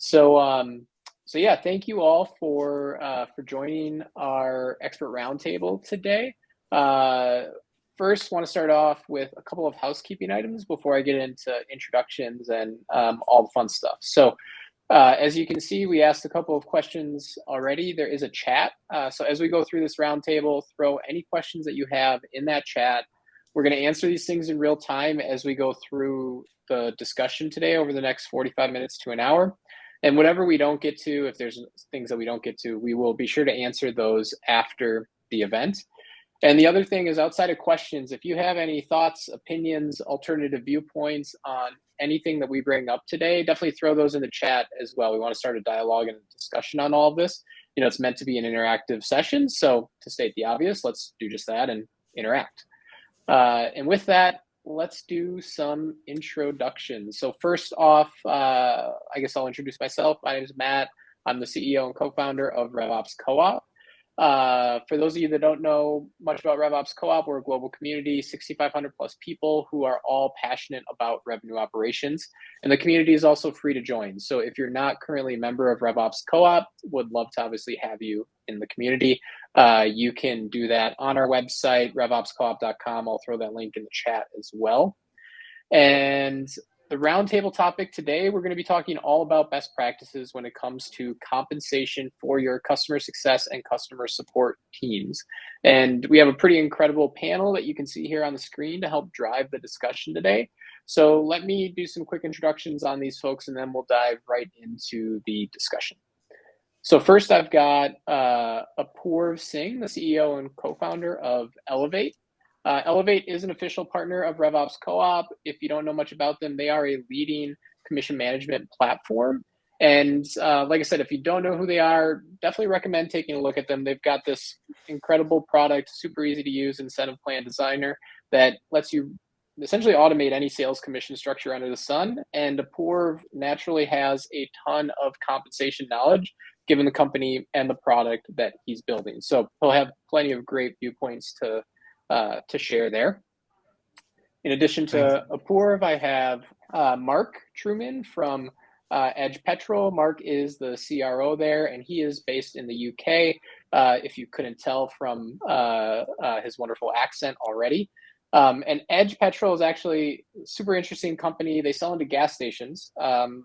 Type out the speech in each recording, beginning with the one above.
So, so yeah, thank you all for joining our expert roundtable today. Uh, First, want to start off with a couple of housekeeping items before I get into introductions and all the fun stuff. So, as you can see, we asked a couple of questions already. There is a chat. So as we go through this roundtable, throw any questions that you have in that chat. We're going to answer these things in real time as we go through the discussion today over the next 45 minutes to an hour. And whatever we don't get to, if there's things that we don't get to, we will be sure to answer those after the event. And the other thing is, outside of questions, if you have any thoughts, opinions, alternative viewpoints on anything that we bring up today, definitely throw those in the chat as well. We want to start a dialogue and a discussion on all of this. You know, it's meant to be an interactive session. So to state the obvious, let's do just that and interact. And with that, let's do some introductions. So first off, I guess I'll introduce myself. My name is Matt. I'm the CEO and co-founder of RevOps Co-op. For those of you that don't know much about RevOps Co-op, we're a global community, 6,500 plus people who are all passionate about revenue operations. And the community is also free to join. So if you're not currently a member of RevOps Co-op, would love to obviously have you in the community. You can do that on our website, revopscoop.com. I'll throw that link in the chat as well. And the roundtable topic today, we're going to be talking all about best practices when it comes to compensation for your customer success and customer support teams. And we have a pretty incredible panel that you can see here on the screen to help drive the discussion today. So let me do some quick introductions on these folks, and then we'll dive right into the discussion. So first, I've got Apoorv Singh, the CEO and co-founder of Elevate. Elevate is an official partner of RevOps Co-op. If you don't know much about them, they are a leading commission management platform. And like I said, if you don't know who they are, definitely recommend taking a look at them. They've got this incredible product, super easy to use incentive plan designer that lets you essentially automate any sales commission structure under the sun. And Apoorv naturally has a ton of compensation knowledge given the company and the product that he's building. So he'll have plenty of great viewpoints to share there. In addition to Apoorv, I have Mark Truman from EdgePetrol. Mark is the CRO there, and he is based in the UK, if you couldn't tell from his wonderful accent already. And EdgePetrol is actually a super interesting company. They sell into gas stations,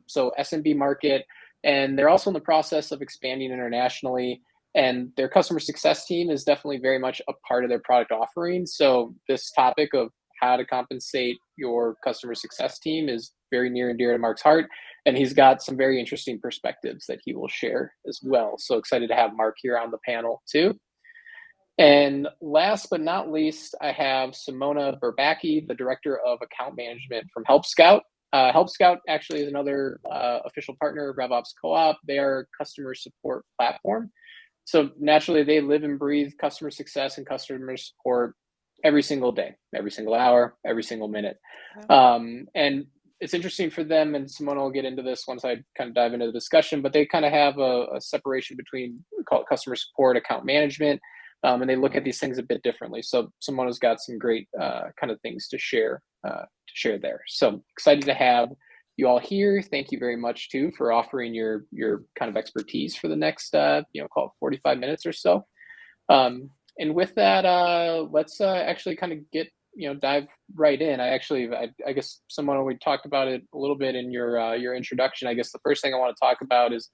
so S&B market, and they're also in the process of expanding internationally. And their customer success team is definitely very much a part of their product offering. So this topic of how to compensate your customer success team is very near and dear to Mark's heart. And he's got some very interesting perspectives that he will share as well. So excited to have Mark here on the panel too. And last but not least, I have Simona Burbacki, the Director of Account Management from Help Scout. Help Scout actually is another official partner of RevOps Co-op. They are a customer support platform. So naturally, they live and breathe customer success and customer support every single day, every single hour, every single minute. And it's interesting for them, and Simona will get into this once I kind of dive into the discussion, but they kind of have a separation between, we call it customer support, account management, and they look at these things a bit differently. So Simona's got some great kind of things to share there. So excited to have you all here. Thank you very much too for offering your kind of expertise for the next call it 45 minutes or so. And with that, let's actually kind of get dive right in. I guess Simona, we talked about it a little bit in your introduction. I guess the first thing I want to talk about is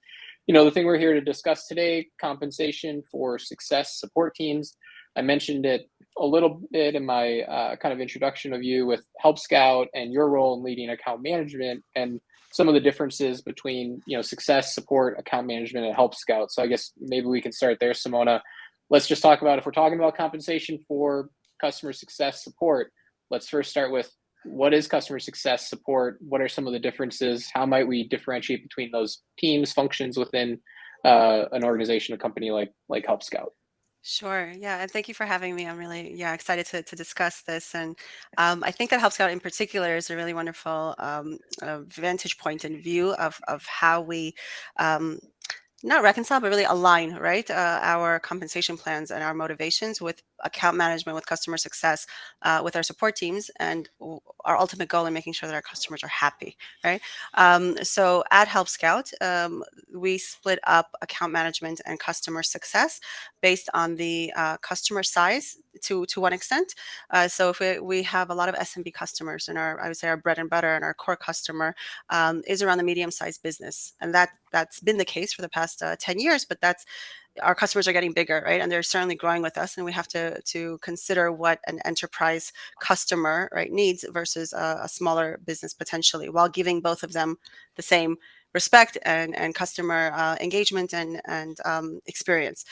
the thing we're here to discuss today: compensation for success support teams. I mentioned it a little bit in my kind of introduction of you with Help Scout and your role in leading account management and some of the differences between, success, support, account management, and Help Scout. So I guess maybe we can start there, Simona. Let's just talk about, if we're talking about compensation for customer success support, let's first start with, what is customer success support? What are some of the differences? How might we differentiate between those teams, functions within an organization, a company like Help Scout? Sure. Yeah. And thank you for having me. I'm really, excited to discuss this. And I think that Help Scout in particular is a really wonderful vantage point and view of how we not reconcile, but really align, right? Our compensation plans and our motivations with account management, with customer success, with our support teams, and our ultimate goal in making sure that our customers are happy, right? So at Help Scout, we split up account management and customer success based on the customer size to one extent. So if we have a lot of SMB customers, and I would say our bread and butter and our core customer is around the medium-sized business, and that's been the case for the past 10 years. But that's our customers are getting bigger, right? And they're certainly growing with us, and we have to consider what an enterprise customer, right, needs versus a smaller business potentially, while giving both of them the same respect and customer engagement and experience.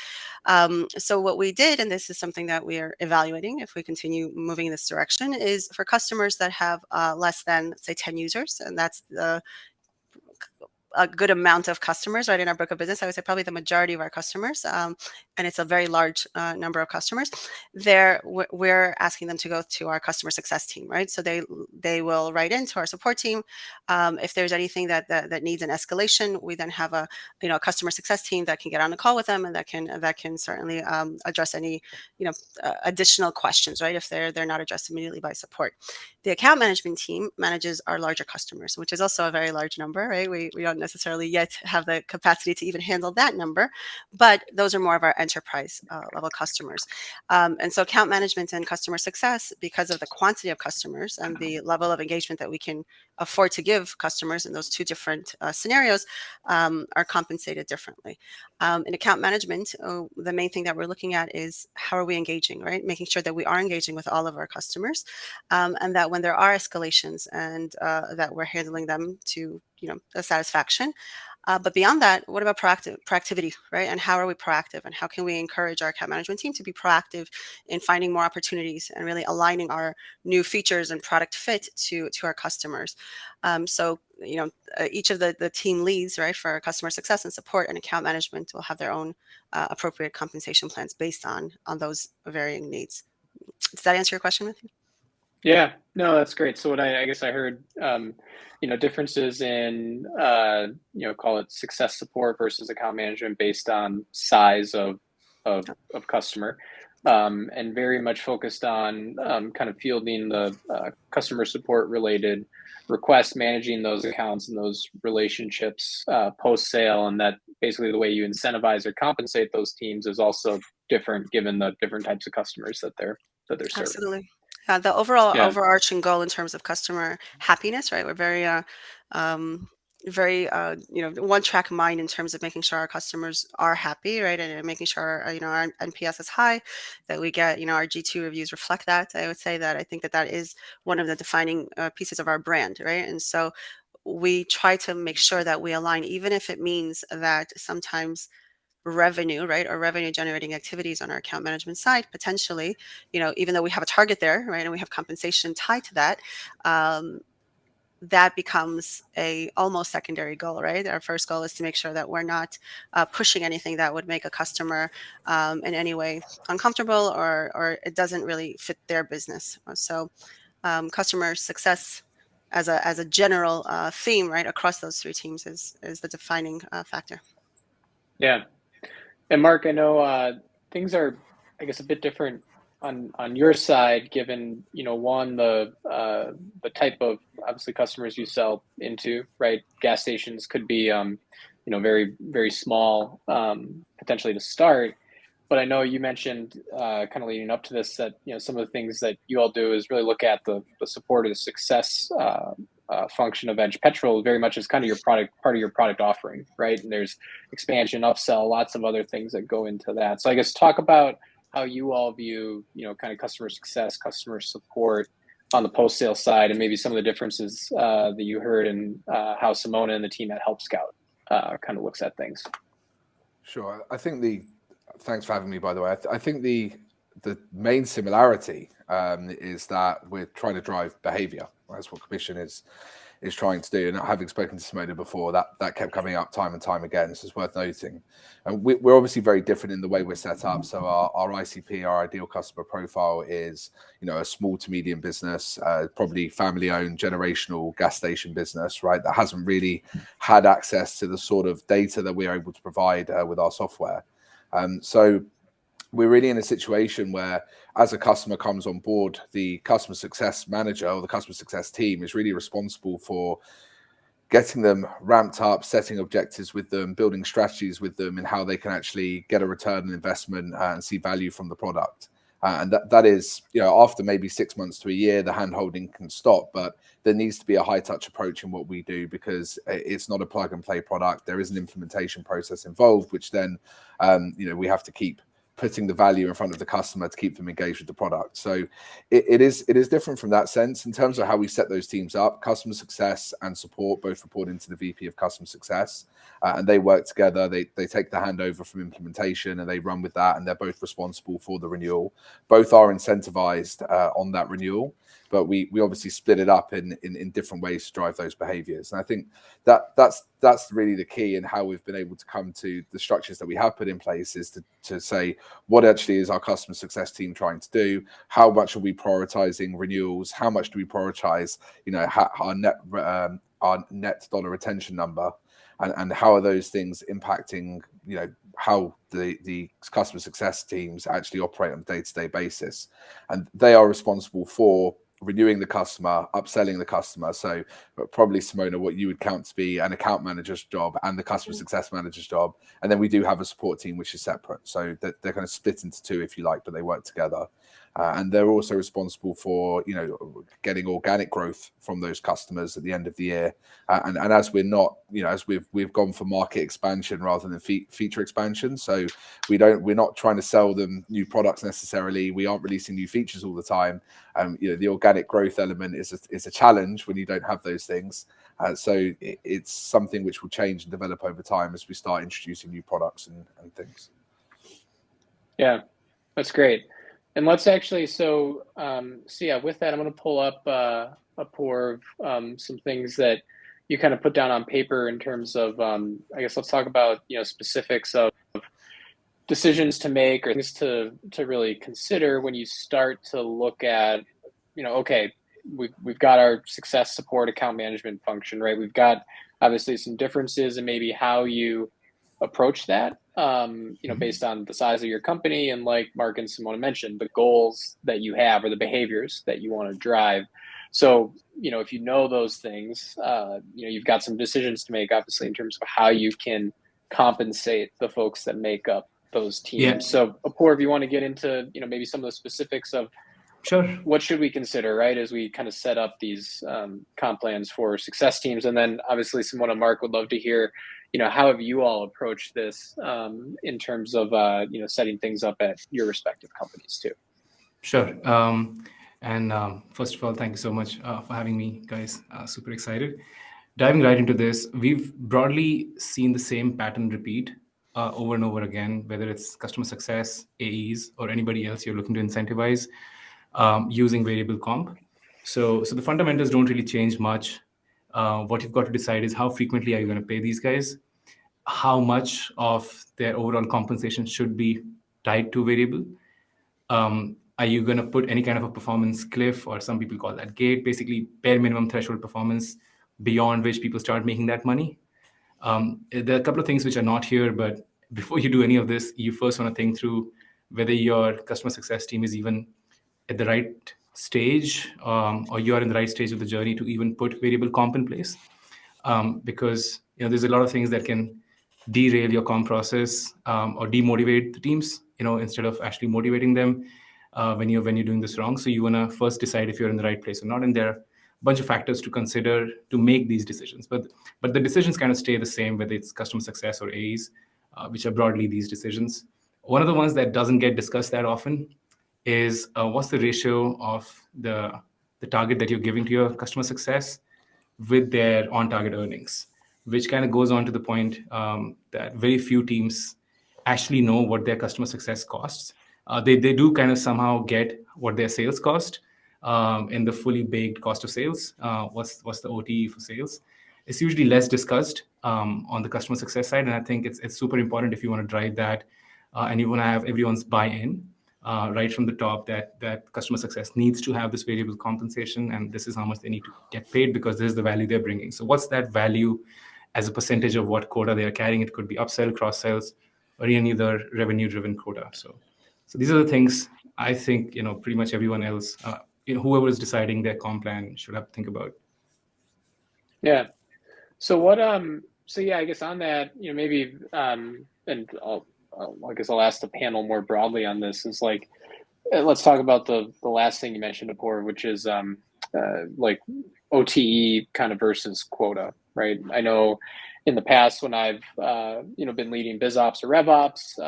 So what we did, and this is something that we are evaluating if we continue moving in this direction, is for customers that have less than, say, 10 users, and that's a good amount of customers, right, in our book of business. I would say probably the majority of our customers, and it's a very large number of customers. We're asking them to go to our customer success team, right? So they will write into our support team. If there's anything that needs an escalation, we then have a customer success team that can get on a call with them, and that can certainly address any additional questions, right, if they're not addressed immediately by support. The account management team manages our larger customers, which is also a very large number, right? We don't necessarily yet have the capacity to even handle that number, but those are more of our enterprise level customers. And so account management and customer success, because of the quantity of customers and the level of engagement that we can afford to give customers in those two different scenarios, are compensated differently. In account management, the main thing that we're looking at is how are we engaging, right? Making sure that we are engaging with all of our customers, and that when there are escalations and that we're handling them to a satisfaction. But beyond that, what about proactivity, right? And how are we proactive? And how can we encourage our account management team to be proactive in finding more opportunities and really aligning our new features and product fit to our customers? So each of the team leads, right, for customer success and support and account management will have their own appropriate compensation plans based on those varying needs. Does that answer your question, Matthew? Yeah, no, that's great. So what I guess I heard, differences in, call it success support versus account management based on size of customer, and very much focused on kind of fielding the customer support related requests, managing those accounts and those relationships post sale, and that basically the way you incentivize or compensate those teams is also different given the different types of customers that they're serving. Absolutely. The overall Yeah. overarching goal in terms of customer happiness, right? We're very one track mind in terms of making sure our customers are happy, right? And making sure our NPS is high, that we get our G2 reviews reflect that. I would say that I think that is one of the defining pieces of our brand, right? And so we try to make sure that we align, even if it means that sometimes revenue, right, or revenue generating activities on our account management side, potentially, even though we have a target there, right, and we have compensation tied to that, that becomes a almost secondary goal, right? Our first goal is to make sure that we're not pushing anything that would make a customer in any way uncomfortable, or it doesn't really fit their business. So customer success as a general theme, right, across those three teams is the defining factor. Yeah. And Mark, I know things are, I guess, a bit different on your side, given one the type of obviously customers you sell into, right? Gas stations could be very very small potentially to start, but I know you mentioned kind of leading up to this that some of the things that you all do is really look at the support of the success function of EdgePetrol very much as kind of your part of your product offering, right? And there's expansion, upsell, lots of other things that go into that. So I guess talk about how you all view, kind of customer success, customer support on the post-sale side, and maybe some of the differences that you heard and how Simona and the team at Help Scout kind of looks at things. Sure. I think thanks for having me, by the way. I think the main similarity is that we're trying to drive behavior. That's what commission is is trying to do. And having spoken to Simona before, that kept coming up time and time again. So it's worth noting. And we're obviously very different in the way we're set up. So our ICP, our ideal customer profile, is a small to medium business, probably family-owned, generational gas station business, right? That hasn't really had access to the sort of data that we're able to provide with our software. So we're really in a situation where, as a customer comes on board, the customer success manager or the customer success team is really responsible for getting them ramped up, setting objectives with them, building strategies with them, and how they can actually get a return on investment and see value from the product. And that is, after maybe 6 months to a year, the hand-holding can stop, but there needs to be a high-touch approach in what we do, because it's not a plug-and-play product. There is an implementation process involved, which then, we have to keep putting the value in front of the customer to keep them engaged with the product. So it is different from that sense. In terms of how we set those teams up, customer success and support both report into the VP of customer success, and they work together. They take the handover from implementation and they run with that, and they're both responsible for the renewal. Both are incentivized on that renewal, but we obviously split it up in different ways to drive those behaviors. And I think that's really the key in how we've been able to come to the structures that we have put in place, is to say, what actually is our customer success team trying to do? How much are we prioritizing renewals? How much do we prioritize, our net dollar retention number? And how are those things impacting, how the customer success teams actually operate on a day-to-day basis? And they are responsible for renewing the customer, upselling the customer. So probably, Simona, what you would count to be an account manager's job and the customer success manager's job. And then we do have a support team, which is separate. So they're kind of split into two, if you like, but they work together. And they're also responsible for, getting organic growth from those customers at the end of the year. And as we're not, as we've gone for market expansion rather than feature expansion. So we're not trying to sell them new products necessarily. We aren't releasing new features all the time. The organic growth element is a challenge when you don't have those things. So it's something which will change and develop over time as we start introducing new products and things. Yeah, that's great. And let's actually, with that, I'm going to pull up Apoorv, some things that you kind of put down on paper in terms of, I guess let's talk about, specifics of decisions to make or things to really consider when you start to look at, okay, we've got our success support account management function, right? We've got obviously some differences in maybe how you approach that, based on the size of your company, and like Mark and Simona mentioned, the goals that you have or the behaviors that you want to drive. So, if you know those things, you've got some decisions to make, obviously, in terms of how you can compensate the folks that make up those teams. Yeah. So, Apoorv, if you want to get into, maybe some of the specifics of sure, what should we consider, right, as we kind of set up these comp plans for success teams. And then obviously, Simona, Mark, would love to hear, how have you all approached this in terms of, setting things up at your respective companies too? Sure. First of all, thank you so much for having me, guys. Super excited. Diving right into this, we've broadly seen the same pattern repeat over and over again, whether it's customer success, AEs, or anybody else you're looking to incentivize using variable comp. So the fundamentals don't really change much. What you've got to decide is how frequently are you going to pay these guys? How much of their overall compensation should be tied to variable? Are you going to put any kind of a performance cliff, or some people call that gate, basically bare minimum threshold performance beyond which people start making that money? There are a couple of things which are not here, but before you do any of this, you first want to think through whether your customer success team is even at the right stage, or you're in the right stage of the journey to even put variable comp in place. Because there's a lot of things that can derail your comp process, or demotivate the teams, instead of actually motivating them when you're doing this wrong. So you want to first decide if you're in the right place or not, and there are a bunch of factors to consider to make these decisions. But the decisions kind of stay the same, whether it's customer success or AEs, which are broadly these decisions. One of the ones that doesn't get discussed that often is what's the ratio of the target that you're giving to your customer success with their on-target earnings, which kind of goes on to the point that very few teams actually know what their customer success costs. They do kind of somehow get what their sales cost, in the fully baked cost of sales. What's the OTE for sales? It's usually less discussed on the customer success side, and I think it's super important if you want to drive that and you want to have everyone's buy-in right from the top that customer success needs to have this variable compensation, and this is how much they need to get paid because this is the value they're bringing. So what's that value as a percentage of what quota they are carrying? It could be upsell, cross-sells, or any other revenue-driven quota. So these are the things I think pretty much everyone else, whoever is deciding their comp plan should have to think about. Yeah. So what so yeah, I guess on that, maybe and I guess I'll ask the panel more broadly on this is like let's talk about the last thing you mentioned, Apoorv, which is like OTE kind of versus quota, right? I know in the past when I've been leading BizOps or RevOps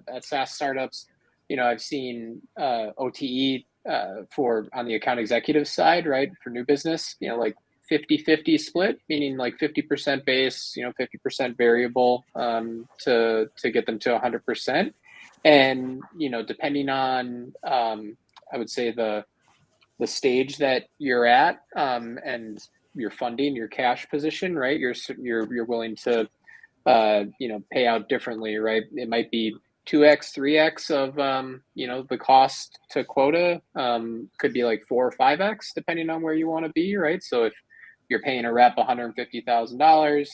at SaaS startups, I've seen OTE for on the account executive side, right, for new business, like 50-50 split, meaning like 50% base, 50% variable to get them to 100%. And, depending on, I would say the stage that you're at and your funding, your cash position, right? You're willing to, pay out differently, right? It might be 2x, 3x of, the cost to quota could be like 4 or 5x depending on where you want to be, right? So if you're paying a rep $150,000,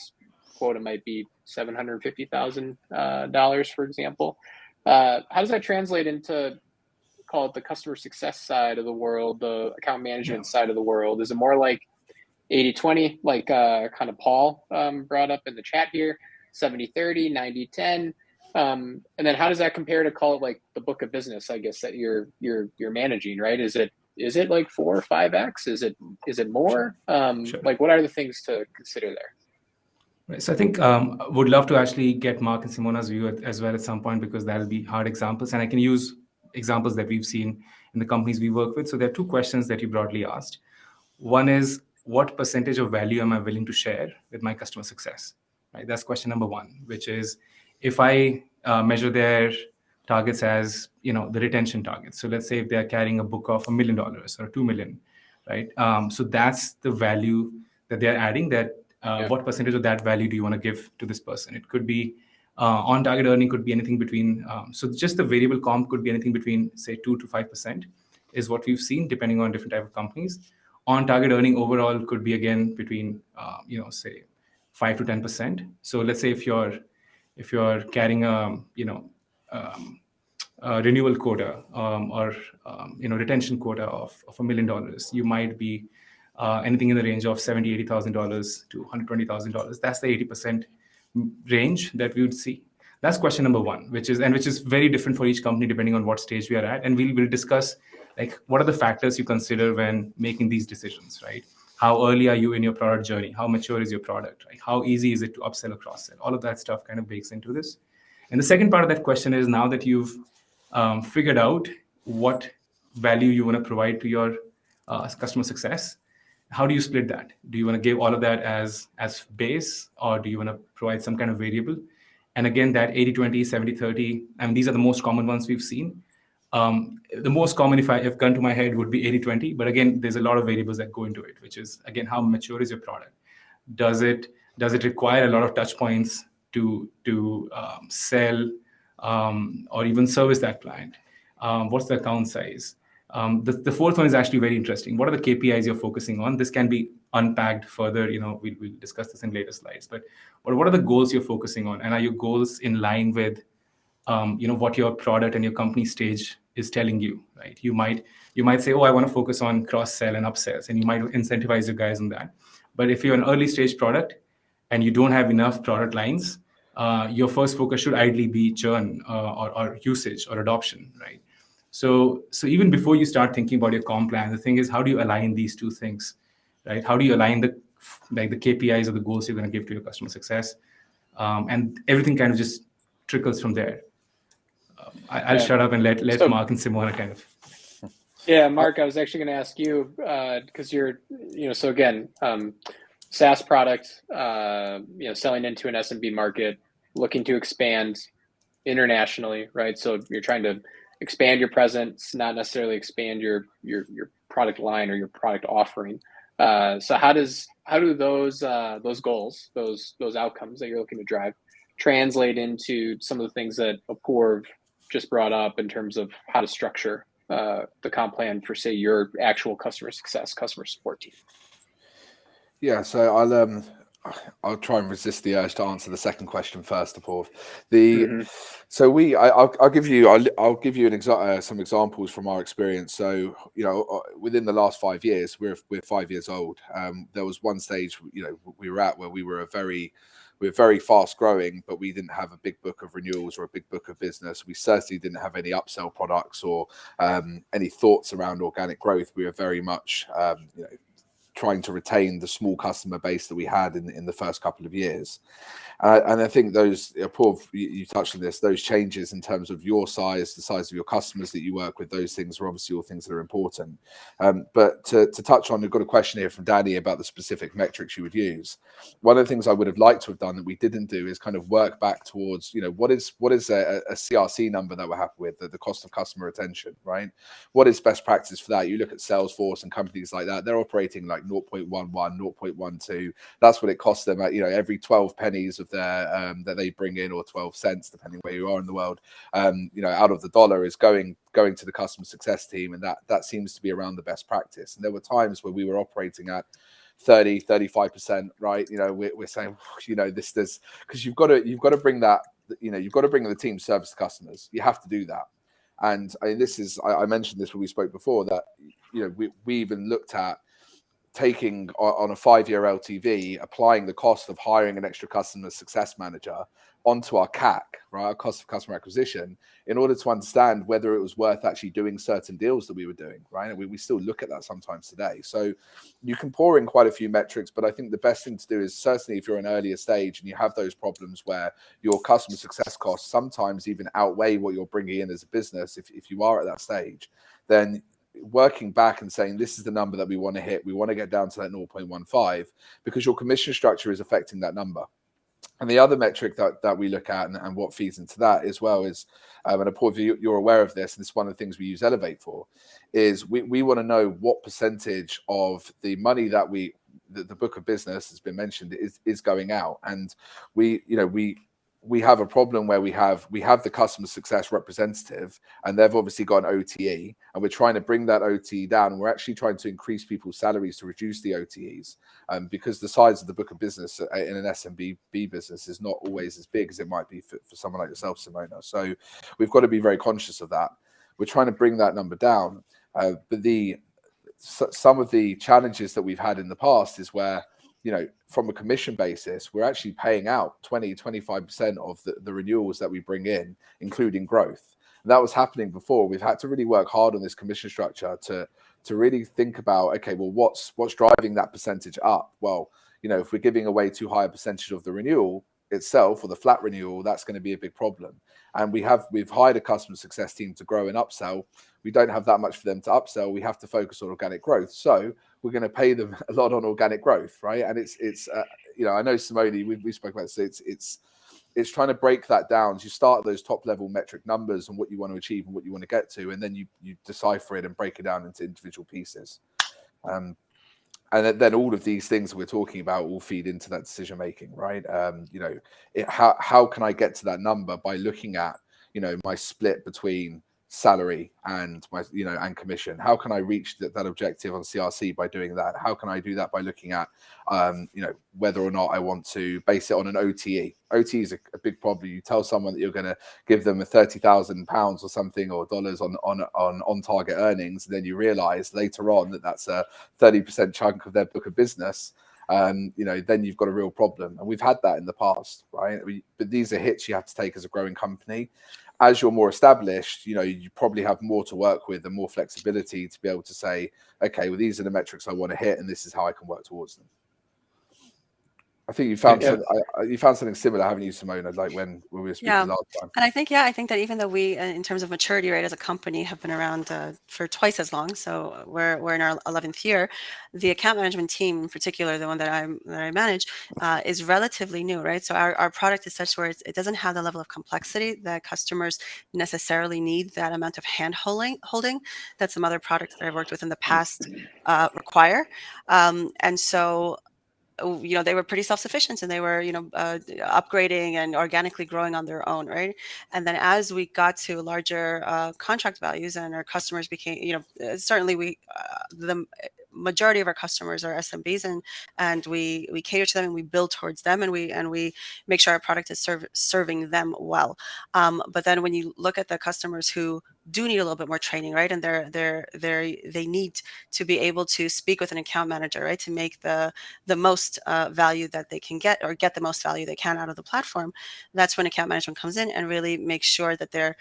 quota might be $750,000, for example. How does that translate into, call it the customer success side of the world, the account management side of the world? Is it more like 80-20, like kind of Paul brought up in the chat here, 70-30, 90-10? And then how does that compare to, call it like the book of business, I guess, that you're managing, right? Is it like 4 or 5x? Is it more? Sure. Like what are the things to consider there? Right. So I think would love to actually get Mark and Simona's view as well at some point, because that'll be hard examples, and I can use examples that we've seen in the companies we work with. So there are 2 questions that you broadly asked. One is, what percentage of value am I willing to share with my customer success? Right. That's question number 1, which is if I measure their targets as the retention targets. So let's say if they are carrying a book of $1 million or $2 million, right? So that's the value that they are adding. That what percentage of that value do you want to give to this person? It could be on target earning, could be anything between. So just the variable comp could be anything between say 2 to 5% is what we've seen depending on different type of companies. On target earning overall could be again between say 5 to 10%. So let's say if you're carrying a renewal quota or retention quota of $1 million, you might be anything in the range of $70,000-$80,000 to $120,000. That's the 80% range that we would see. That's question number 1, which is very different for each company depending on what stage we are at, and we'll discuss like what are the factors you consider when making these decisions, right? How early are you in your product journey? How mature is your product? Right? How easy is it to upsell or cross-sell? All of that stuff kind of bakes into this. And the second part of that question is, now that you've figured out what value you want to provide to your customer success, how do you split that? Do you want to give all of that as base, or do you want to provide some kind of variable? And again, that 80-20, 70-30, and these are the most common ones we've seen. The most common, if gun to my head, would be 80-20. But again, there's a lot of variables that go into it, which is, again, how mature is your product? Does it require a lot of touch points to sell or even service that client? What's the account size? The fourth one is actually very interesting. What are the KPIs you're focusing on? This can be unpacked further. We'll discuss this in later slides. But what are the goals you're focusing on? And are your goals in line with what your product and your company stage is telling you, right? You might say, oh, I want to focus on cross-sell and upsells, and you might incentivize your guys on that. But if you're an early stage product and you don't have enough product lines, your first focus should ideally be churn or usage or adoption, right? So even before you start thinking about your comp plan, the thing is, how do you align these 2 things, right? How do you align the KPIs or the goals you're going to give to your customer success? And everything kind of just trickles from there. I'll shut up and let Mark and Simona kind of. Yeah, Mark, I was actually going to ask you because you're, so again, SaaS product, selling into an SMB market, looking to expand internationally, right? So you're trying to expand your presence, not necessarily expand your product line or your product offering. So how do those goals, those outcomes that you're looking to drive, translate into some of the things that Apoorv just brought up in terms of how to structure the comp plan for, say, your actual customer success, customer support team? Yeah, so I'll try and resist the urge to answer the second question first, Apoorv. I'll give you some examples from our experience. So within the last 5 years, we're 5 years old. There was one stage we were at where we were very fast growing, but we didn't have a big book of renewals or a big book of business. We certainly didn't have any upsell products or any thoughts around organic growth. We were very much trying to retain the small customer base that we had in the first couple of years. And I think those, Apoorv, you touched on this, those changes in terms of your size, the size of your customers that you work with, those things are obviously all things that are important. But to touch on, we've got a question here from Danny about the specific metrics you would use. One of the things I would have liked to have done that we didn't do is kind of work back towards, what is a CRC number that we're happy with, the cost of customer retention, right? What is best practice for that? You look at Salesforce and companies like that, they're operating like 0.11, 0.12. That's what it costs them at, every 12 pennies of their that they bring in, or 12 cents, depending where you are in the world, out of the dollar is going to the customer success team, and that seems to be around the best practice. And there were times where we were operating at 35%, right? We're saying, this because you've got to bring that, you've got to bring the team service to customers. You have to do that. And I mentioned this when we spoke before, that we even looked at taking on a 5-year LTV, applying the cost of hiring an extra customer success manager onto our CAC, right, our cost of customer acquisition, in order to understand whether it was worth actually doing certain deals that we were doing, right? And we still look at that sometimes today. So you can pour in quite a few metrics, but I think the best thing to do is, certainly if you're an earlier stage and you have those problems where your customer success costs sometimes even outweigh what you're bringing in as a business, if you are at that stage, then working back and saying, this is the number that we want to hit. We want to get down to that 0.15, because your commission structure is affecting that number. And the other metric that we look at, and what feeds into that as well, is, and Apoorv, you're aware of this, and it's one of the things we use Elevate for, is we want to know what percentage of the money that the book of business has been mentioned is going out. And we have a problem where we have the customer success representative, and they've obviously got an OTE, and we're trying to bring that OTE down, and we're actually trying to increase people's salaries to reduce the OTEs, because the size of the book of business in an SMB business is not always as big as it might be for someone like yourself, Simona. So we've got to be very conscious of that. We're trying to bring that number down, but some of the challenges that we've had in the past is where, from a commission basis, we're actually paying out 20-25% of the renewals that we bring in, including growth. And that was happening before. We've had to really work hard on this commission structure to really think about, okay, well, what's driving that percentage up? Well, if we're giving away too high a percentage of the renewal itself, or the flat renewal, that's going to be a big problem. And we've hired a customer success team to grow and upsell. We don't have that much for them to upsell. We have to focus on organic growth. So we're going to pay them a lot on organic growth, right? And it's I know, Simone, we spoke about this. It's trying to break that down. You start those top level metric numbers and what you want to achieve and what you want to get to, and then you decipher it and break it down into individual pieces. And then all of these things that we're talking about will feed into that decision making, right? How can I get to that number? By looking at my split between salary and my and commission. How can I reach that objective on CRC by doing that? How can I do that by looking at whether or not I want to base it on an OTE? OTE is a big problem. You tell someone that you're going to give them £30,000 or something, or dollars on target earnings, and then you realize later on that that's a 30% chunk of their book of business. Then you've got a real problem. And we've had that in the past, right? But these are hits you have to take as a growing company. As you're more established, you probably have more to work with and more flexibility to be able to say, okay, well, these are the metrics I want to hit, and this is how I can work towards them. I think you found Yeah. you found something similar, haven't you, Simona? Like when we were speaking last time. And I think that even though we, in terms of maturity rate as a company, have been around for twice as long, so we're in our 11th year, the account management team, in particular, the one that I manage, is relatively new, right? So our product is such where it doesn't have the level of complexity that customers necessarily need, that amount of hand holding that some other products that I've worked with in the past require, and so they were pretty self-sufficient, and they were, upgrading and organically growing on their own, right? And then as we got to larger contract values and our customers became, certainly the majority of our customers are SMBs, and we cater to them, and we build towards them, and we make sure our product is serving them well. But then when you look at the customers who do need a little bit more training, right, and they need to be able to speak with an account manager, right, to make the most value that they can get, or get the most value they can out of the platform, that's when account management comes in and really makes sure that they're,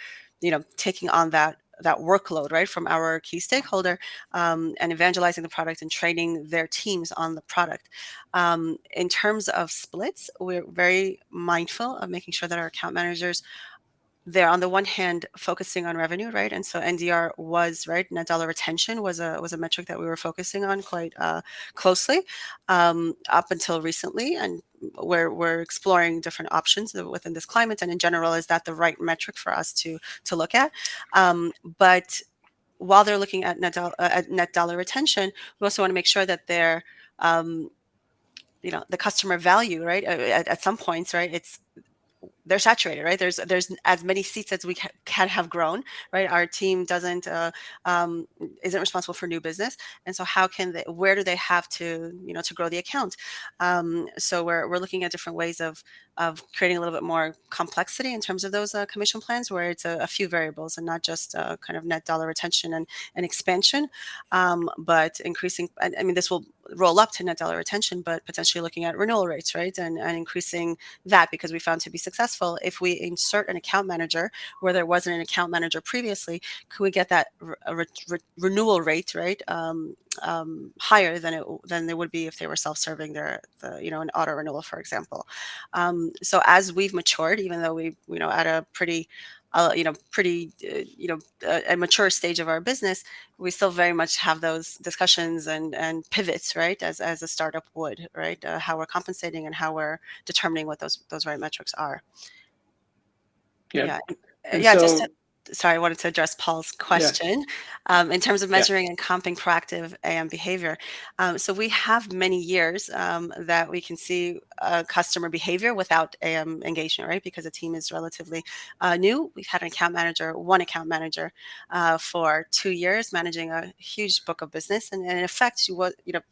taking on that workload, right, from our key stakeholder, and evangelizing the product and training their teams on the product. In terms of splits, we're very mindful of making sure that our account managers, they're on the one hand focusing on revenue, right? And so NDR was, right, net dollar retention was a metric that we were focusing on quite closely up until recently, and we're exploring different options within this climate. And in general, is that the right metric for us to look at? But while they're looking at net dollar retention, we also want to make sure that they're the customer value, right? At some points, right, they're saturated, right? There's as many seats as we can have grown, right? Our team isn't responsible for new business, and so where do they have to, to grow the account? So we're looking at different ways of creating a little bit more complexity in terms of those commission plans, where it's a few variables and not just kind of net dollar retention and expansion, but increasing. I mean, this will roll up to net dollar retention, but potentially looking at renewal rates, right, and increasing that, because we found to be successful, if we insert an account manager where there wasn't an account manager previously, could we get that renewal rate, right, higher than they would be if they were self-serving an auto renewal, for example. So as we've matured, even though we, at a pretty a mature stage of our business, we still very much have those discussions and pivots, right, as a startup would, right, how we're compensating and how we're determining what those right metrics are. Yeah. Sorry, I wanted to address Paul's question. In terms of measuring and comping proactive AM behavior. So we have many years that we can see customer behavior without AM engagement, right? Because the team is relatively new. We've had one account manager for 2 years, managing a huge book of business. And in effect,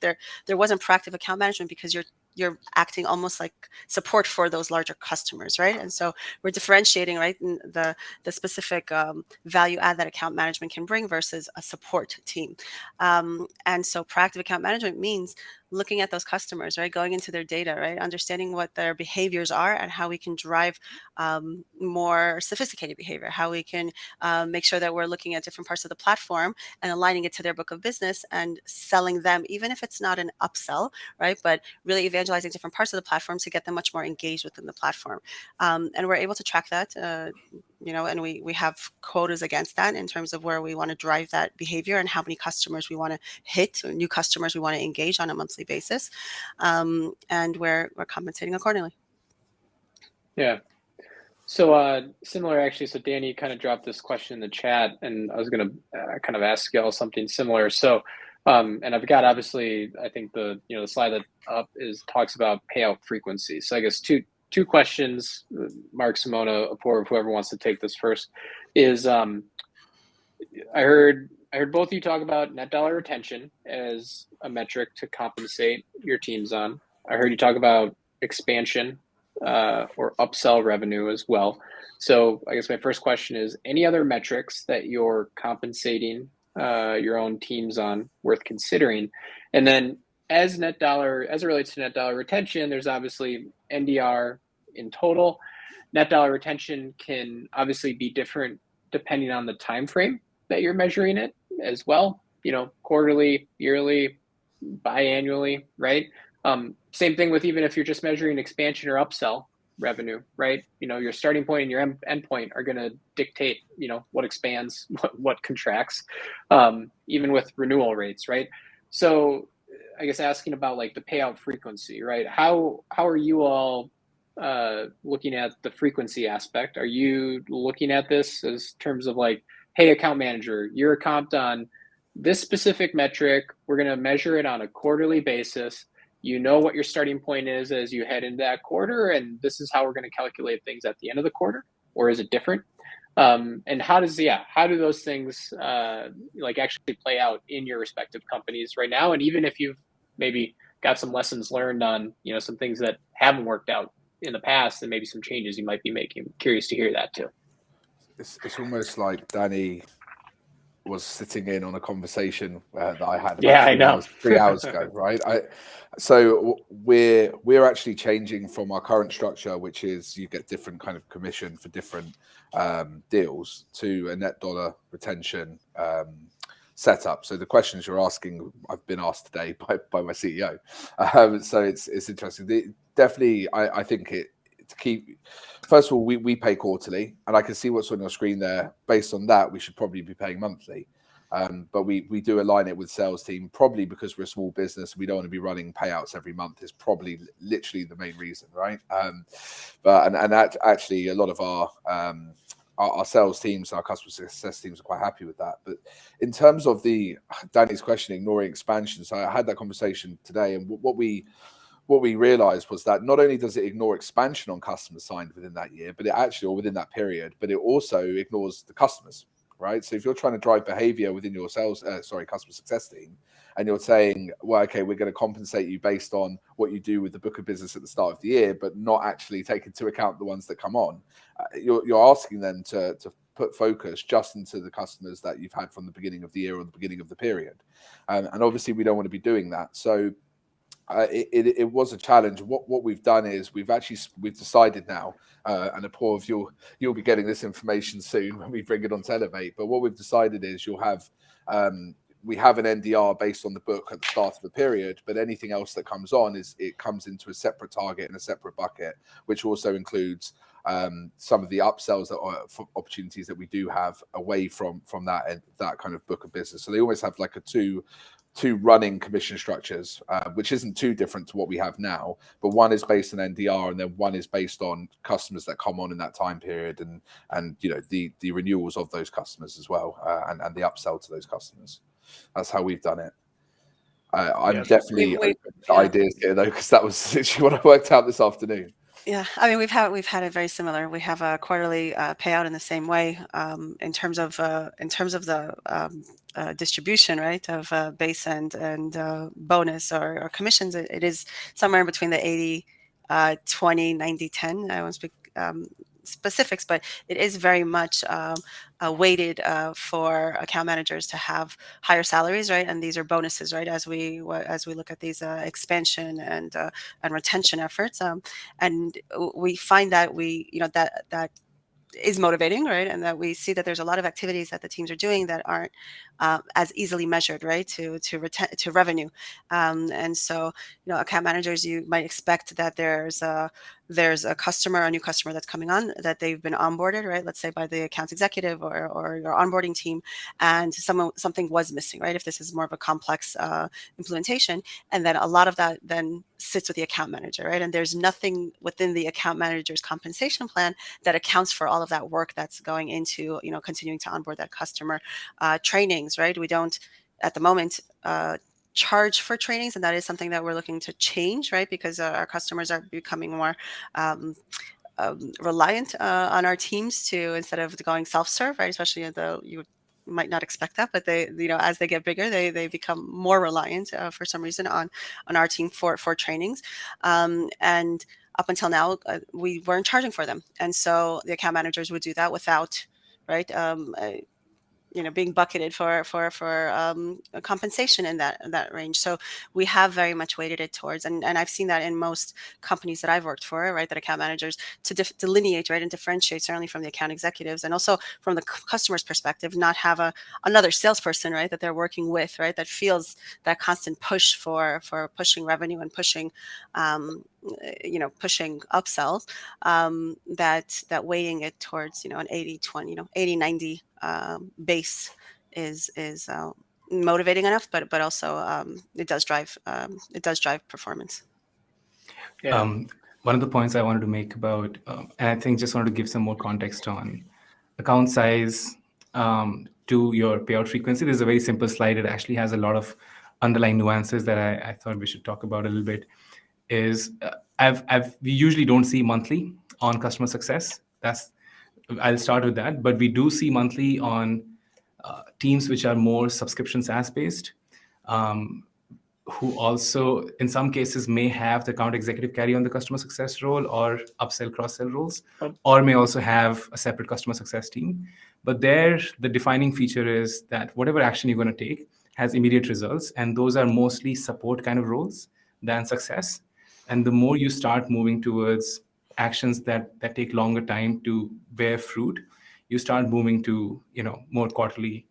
there wasn't proactive account management, because you're acting almost like support for those larger customers, right? And so we're differentiating, right, in the specific value add that account management can bring versus a support team. And so proactive account management means looking at those customers, right, going into their data, right, understanding what their behaviors are and how we can drive more sophisticated behavior, how we can make sure that we're looking at different parts of the platform and aligning it to their book of business and selling them, even if it's not an upsell, right, but really evangelizing different parts of the platform to get them much more engaged within the platform. And we're able to track that, and we have quotas against that in terms of where we want to drive that behavior and how many customers we want to hit, or new customers we want to engage on a monthly basis. And we're compensating accordingly. Yeah. So similar, actually. So Danny kind of dropped this question in the chat, and I was going to kind of ask y'all something similar. So, and I've got, obviously, I think the slide that up talks about payout frequency. So I guess two questions, Mark, Simona, Apoorv, whoever wants to take this first, is I heard both of you talk about net dollar retention as a metric to compensate your teams on. I heard you talk about expansion or upsell revenue as well. So I guess my first question is, any other metrics that you're compensating your own teams on worth considering? And then as it relates to net dollar retention, there's obviously NDR in total. Net dollar retention can obviously be different depending on the time frame that you're measuring it as well. Quarterly, yearly, biannually, right? Same thing with even if you're just measuring expansion or upsell revenue, right? Your starting point and your end point are going to dictate, what expands, what contracts, even with renewal rates, right? So I guess asking about like the payout frequency, right? How are you all looking at the frequency aspect? Are you looking at this as terms of like, hey, account manager, you're comped on this specific metric. We're going to measure it on a quarterly basis. What your starting point is as you head into that quarter, and this is how we're going to calculate things at the end of the quarter, or is it different? And how do those things like actually play out in your respective companies right now? And even if you've maybe got some lessons learned on, some things that haven't worked out in the past and maybe some changes you might be making. Curious to hear that too. It's almost like Danny was sitting in on a conversation that I had Yeah, about I know. 3 hours ago, right? So we're actually changing from our current structure, which is you get different kind of commission for different deals, to a net dollar retention setup. So the questions you're asking, I've been asked today by my CEO. So it's interesting. Definitely, I think to keep. First of all, we pay quarterly, and I can see what's on your screen there. Based on that, we should probably be paying monthly. But we do align it with sales team, probably because we're a small business. We don't want to be running payouts every month. Is probably literally the main reason, right? But that actually a lot of our sales teams, our customer success teams are quite happy with that. But in terms of Danny's question, ignoring expansion, so I had that conversation today, and what we realized was that not only does it ignore expansion on customers signed within that year, but it actually, or within that period, but it also ignores the customers, right? So if you're trying to drive behavior within your customer success team, and you're saying, well, okay, we're going to compensate you based on what you do with the book of business at the start of the year, but not actually take into account the ones that come on, you're asking them to put focus just into the customers that you've had from the beginning of the year or the beginning of the period. And obviously we don't want to be doing that. So it was a challenge. What we've done is we've decided now, and Apoorv, you'll be getting this information soon when we bring it on Elevate. But what we've decided is we have an NDR based on the book at the start of the period, but anything else that comes on it comes into a separate target and a separate bucket, which also includes some of the upsells for opportunities that we do have away from that kind of book of business. So they always have like two running commission structures, which isn't too different to what we have now, but one is based on NDR and then one is based on customers that come on in that time period and the renewals of those customers as well, and the upsell to those customers. That's how we've done it. I'm definitely open to ideas here though, because that was literally what I worked out this afternoon. Yeah, I mean, we've had it very similar. We have a quarterly payout in the same way, in terms of the distribution, right, of base and bonus or commissions. It is somewhere in between the 80, 20, 90, 10. I won't speak specifics, but it is very much weighted for account managers to have higher salaries, right? And these are bonuses, right? As we look at these expansion and retention efforts, and we find that that is motivating, right? And that we see that there's a lot of activities that the teams are doing that aren't as easily measured, right, to revenue. And so, account managers, you might expect that there's a new customer that's coming on, that they've been onboarded, right? Let's say by the account executive or your onboarding team, and something was missing, right? If this is more of a complex implementation, and then a lot of that then sits with the account manager, right? And there's nothing within the account manager's compensation plan that accounts for all of that work that's going into, continuing to onboard that customer. Trainings, right? We don't, at the moment, charge for trainings, and that is something that we're looking to change, right? Because our customers are becoming more reliant on our teams to, instead of going self-serve, right? Especially you might not expect that, but they, as they get bigger, they become more reliant for some reason on our team for trainings. And up until now, we weren't charging for them, and so the account managers would do that without, right? being bucketed for compensation in that range. So we have very much weighted it towards, and I've seen that in most companies that I've worked for, right, that account managers to delineate, right, and differentiate, certainly from the account executives and also from the customer's perspective, not have another salesperson, right, that they're working with, right, that feels that constant push for pushing revenue and pushing pushing upsell, that weighing it towards, an 80-20, 80-90 base is motivating enough, but also it does drive performance. Yeah. One of the points I wanted to make about, and I think just wanted to give some more context on account size to your payout frequency. There's a very simple slide. It actually has a lot of underlying nuances that I thought we should talk about a little bit. We usually don't see monthly on customer success. I'll start with that, but we do see monthly on teams which are more subscription SaaS based, who also in some cases may have the account executive carry on the customer success role or upsell cross-sell roles, or may also have a separate customer success team. But there, the defining feature is that whatever action you're going to take has immediate results, and those are mostly support kind of roles than success. And the more you start moving towards actions that take longer time to bear fruit, you start moving to more quarterly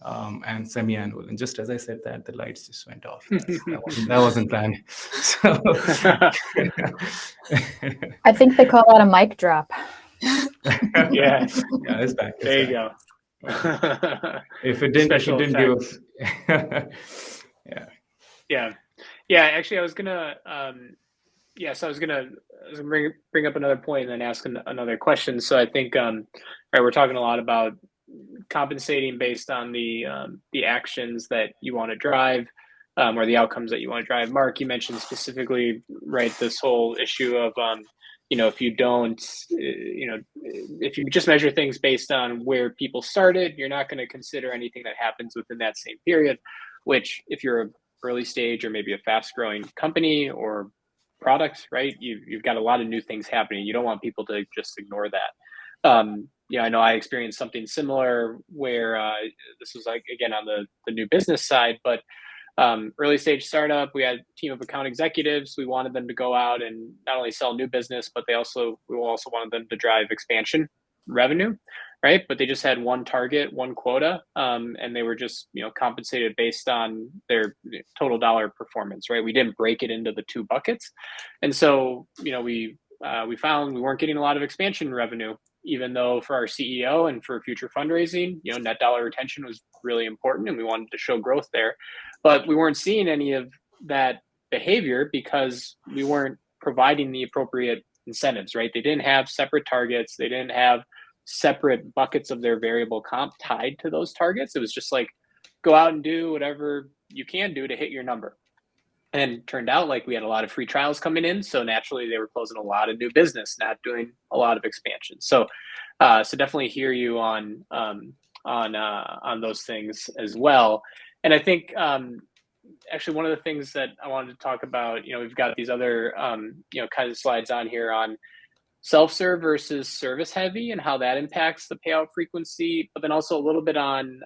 and semi-annual. And just as I said that, the lights just went off. That wasn't planned. So I think they call that a mic drop. Yeah, it's back. There you go. If it didn't give yeah. Actually, I was gonna bring up another point and then ask another question. So I think right, we're talking a lot about compensating based on the actions that you want to drive, or the outcomes that you want to drive. Mark, you mentioned specifically, right, this whole issue of if you don't, if you just measure things based on where people started, you're not going to consider anything that happens within that same period, which if you're an early stage or maybe a fast growing company or product, right, you've got a lot of new things happening. You don't want people to just ignore that. I know I experienced something similar where this was like, again, on the new business side, but early stage startup, we had a team of account executives. We wanted them to go out and not only sell new business, but we also wanted them to drive expansion revenue, right? But they just had one target, one quota, and they were just compensated based on their total dollar performance, right? We didn't break it into the two buckets, and so we found we weren't getting a lot of expansion revenue, even though for our CEO and for future fundraising, net dollar retention was really important, and we wanted to show growth there. But we weren't seeing any of that behavior because we weren't providing the appropriate incentives, right? They didn't have separate targets. They didn't have separate buckets of their variable comp tied to those targets. It was just like, go out and do whatever you can do to hit your number. And turned out like we had a lot of free trials coming in. So naturally they were closing a lot of new business, not doing a lot of expansion. So definitely hear you on those things as well. And I think actually one of the things that I wanted to talk about, we've got these other kind of slides on here on self-serve versus service heavy and how that impacts the payout frequency, but then also a little bit on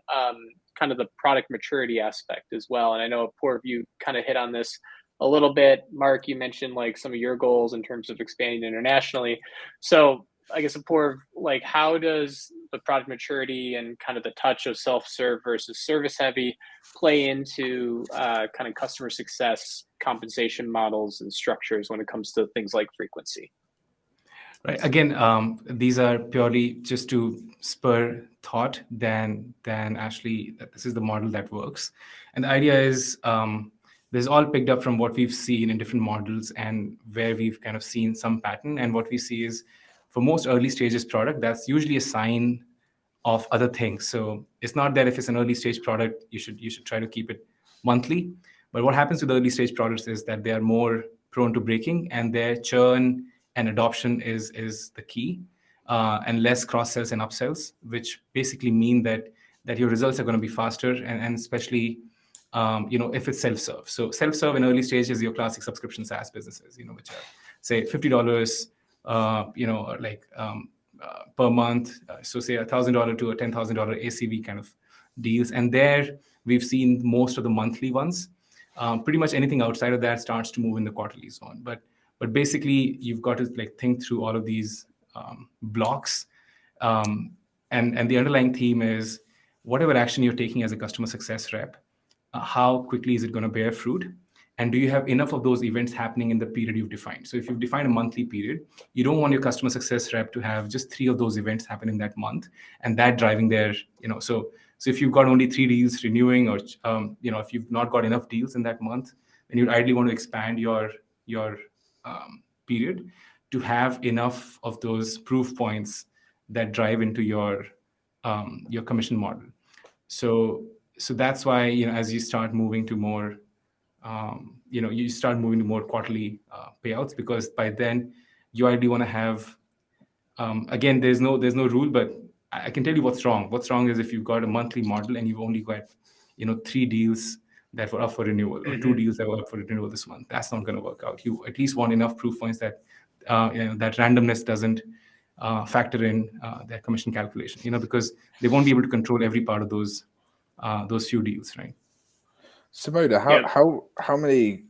kind of the product maturity aspect as well. And I know, Apoorv, you kind of hit on this a little bit. Mark, you mentioned like some of your goals in terms of expanding internationally. So I guess, Apoorv, like how does the product maturity and kind of the touch of self-serve versus service heavy play into kind of customer success compensation models and structures when it comes to things like frequency? Right. Again, these are purely just to spur thought than actually that this is the model that works. And the idea is this is all picked up from what we've seen in different models and where we've kind of seen some pattern. And what we see is for most early stages product, that's usually a sign of other things. So it's not that if it's an early stage product, you should try to keep it monthly. But what happens with early stage products is that they are more prone to breaking, and their churn and adoption is the key, and less cross sells and upsells, which basically mean that your results are going to be faster, and especially if it's self-serve. So self-serve in early stage is your classic subscription SaaS businesses, which are say $50, per month. So say $1,000 to a $10,000 ACV kind of deals. And there we've seen most of the monthly ones. Pretty much anything outside of that starts to move in the quarterly zone. But basically, you've got to like think through all of these blocks. And the underlying theme is whatever action you're taking as a customer success rep, how quickly is it going to bear fruit? And do you have enough of those events happening in the period you've defined? So if you've defined a monthly period, you don't want your customer success rep to have just 3 of those events happen in that month, and that driving their, so if you've got only 3 deals renewing, or if you've not got enough deals in that month, then you'd ideally want to expand your period to have enough of those proof points that drive into your commission model. So that's why, as you start moving to more you start moving to more quarterly payouts, because by then you ideally want to have, again, there's no rule, but I can tell you what's wrong. What's wrong is if you've got a monthly model and you've only got 3 deals that were up for renewal, or 2 deals that were up for renewal this month. That's not going to work out. You at least want enough proof points that that randomness doesn't factor in their commission calculation, because they won't be able to control every part of those few deals, right? Simona, how many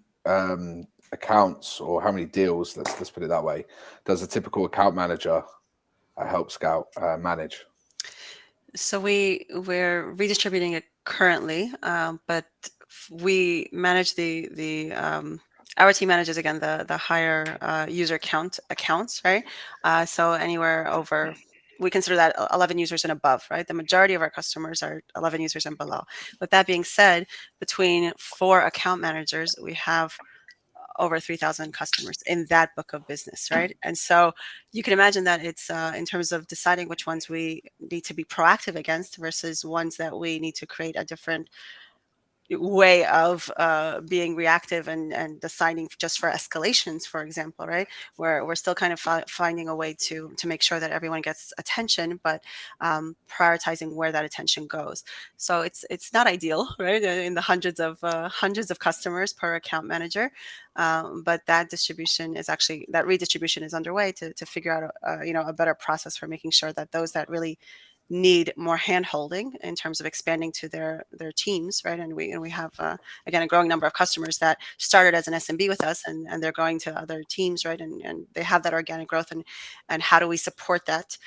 accounts, or how many deals, let's put it that way, does a typical account manager at Help Scout manage? So we're redistributing it currently, but we manage our team manages, again, the higher user count accounts, right? So anywhere over, we consider that 11 users and above, right? The majority of our customers are 11 users and below. With that being said, between 4 account managers, we have over 3,000 customers in that book of business, right? And so you can imagine that it's in terms of deciding which ones we need to be proactive against versus ones that we need to create a different way of being reactive and deciding just for escalations, for example, right? Where we're still kind of finding a way to make sure that everyone gets attention, but prioritizing where that attention goes. So it's not ideal, right? In the hundreds of customers per account manager, but that redistribution is underway to figure out a better process for making sure that those that really need more hand-holding in terms of expanding to their teams, right? And we have again a growing number of customers that started as an SMB with us, and they're going to other teams, right? And they have that organic growth, and how do we support that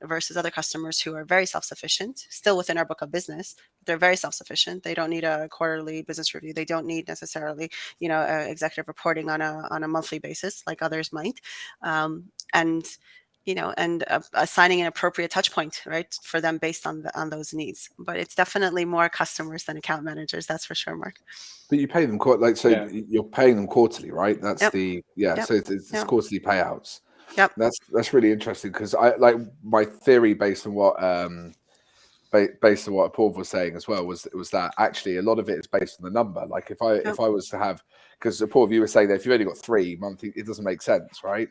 versus other customers who are very self-sufficient, still within our book of business. They're very self-sufficient. They don't need a quarterly business review. They don't need necessarily executive reporting on a monthly basis like others might, and assigning an appropriate touch point, right, for them based on those needs. But it's definitely more customers than account managers, that's for sure, Mark. But you pay them you're paying them quarterly, right? That's So it's quarterly payouts. Yep. That's really interesting, because my theory based on what Apoorv was saying as well was that actually a lot of it is based on the number. Like if I was to have, because Apoorv, you were saying that if you've only got 3 monthly, it doesn't make sense, right?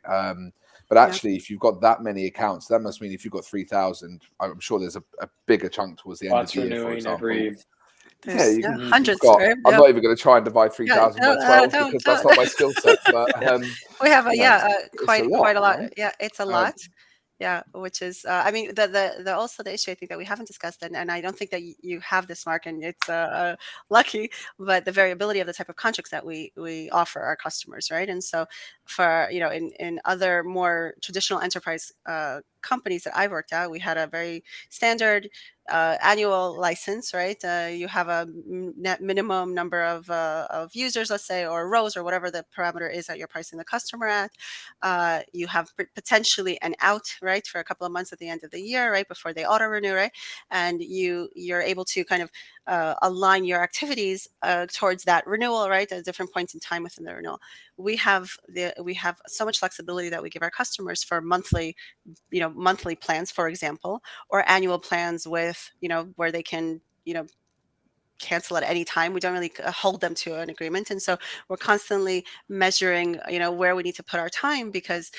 But actually, if you've got that many accounts, that must mean if you've got 3,000, I'm sure there's a bigger chunk towards the end of the year, for example. Hundreds. Right? I'm not even going to try and divide 3,000 by 12 because that's not my skill set. But we have quite a lot. Right? Yeah, it's a lot. Yeah, which is, I mean, also the issue I think that we haven't discussed, and I don't think that you have this, Mark, and it's lucky, but the variability of the type of contracts that we offer our customers, right? And so for, in other more traditional enterprise companies that I've worked at, we had a very standard annual license, right? You have a net minimum number of users, let's say, or rows, or whatever the parameter is that you're pricing the customer at. You have potentially an out, right, for a couple of months at the end of the year, right, before they auto renew, right? And you're able to kind of align your activities towards that renewal, right, at different points in time within the renewal. We have so much flexibility that we give our customers for monthly plans, for example, or annual plans with, where they can, cancel at any time. We don't really hold them to an agreement. And so we're constantly measuring, where we need to put our time, because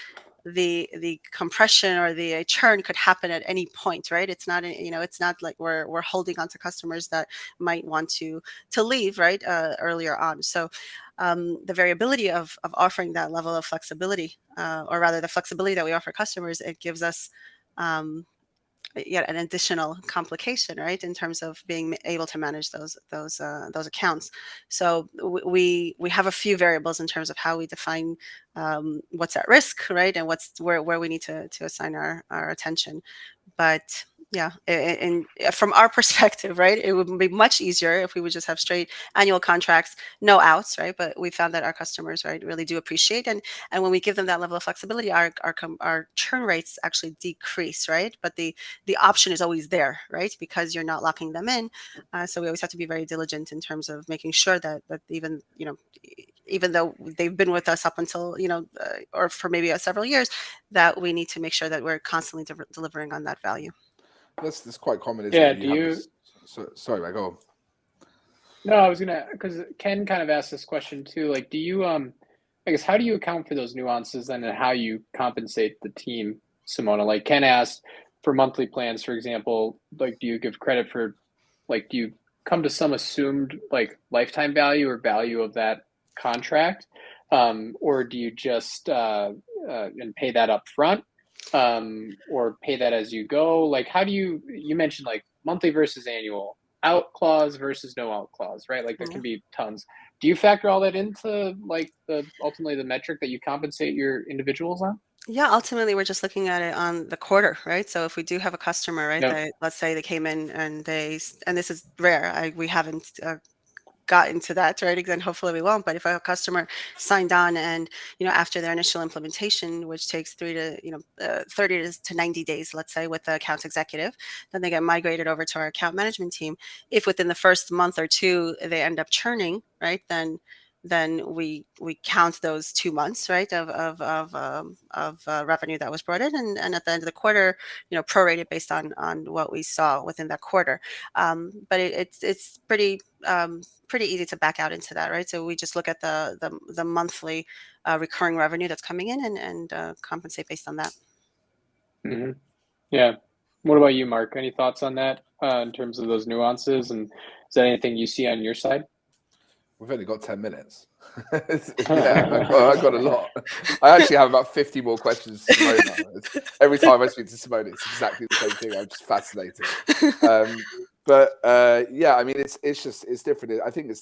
the compression or the churn could happen at any point, right? It's not, it's not like we're holding on to customers that might want to leave, right, earlier on. So the variability of offering that level of flexibility, or rather the flexibility that we offer customers, it gives us yet an additional complication, right, in terms of being able to manage those accounts. So we have a few variables in terms of how we define what's at risk, right, and what's where we need to assign our attention. But yeah, and from our perspective, right, it would be much easier if we would just have straight annual contracts, no outs, right? But we found that our customers, right, really do appreciate, and when we give them that level of flexibility, our churn rates actually decrease, right? But the option is always there, right? Because you're not locking them in. So we always have to be very diligent in terms of making sure that even, even though they've been with us up until, or for maybe several years, that we need to make sure that we're constantly delivering on that value. That's quite common, isn't Yeah, it? do you? Sorry, mate, go on. No, I was gonna, because Ken kind of asked this question too. Like, do you, I guess, how do you account for those nuances and how you compensate the team, Simona? Like Ken asked for monthly plans, for example, like, do you give credit for, like, do you come to some assumed like lifetime value or value of that contract, or do you just and pay that up front, or pay that as you go? Like, how do you mentioned like monthly versus annual, out clause versus no out clause, right? Like there can be tons. Do you factor all that into like ultimately the metric that you compensate your individuals on? Yeah, ultimately, we're just looking at it on the quarter, right? So if we do have a customer, right, Yep. that let's say they came in and and this is rare, we haven't got into that, right? Again, hopefully we won't. But if a customer signed on and, after their initial implementation, which takes 30 to 90 days, let's say, with the account executive, then they get migrated over to our account management team. If within the first month or two they end up churning, right, then we count those 2 months, right, of revenue that was brought in, and at the end of the quarter, prorated based on what we saw within that quarter. But it's pretty easy to back out into that, right? So we just look at the monthly recurring revenue that's coming in and compensate based on that. Mm-hmm. Yeah. What about you, Mark? Any thoughts on that in terms of those nuances? And is that anything you see on your side? We've only got 10 minutes. Yeah, I got a lot. I actually have about 50 more questions to Simona. Every time I speak to Simona, it's exactly the same thing. I'm just fascinated. Yeah, I mean, it's different. I think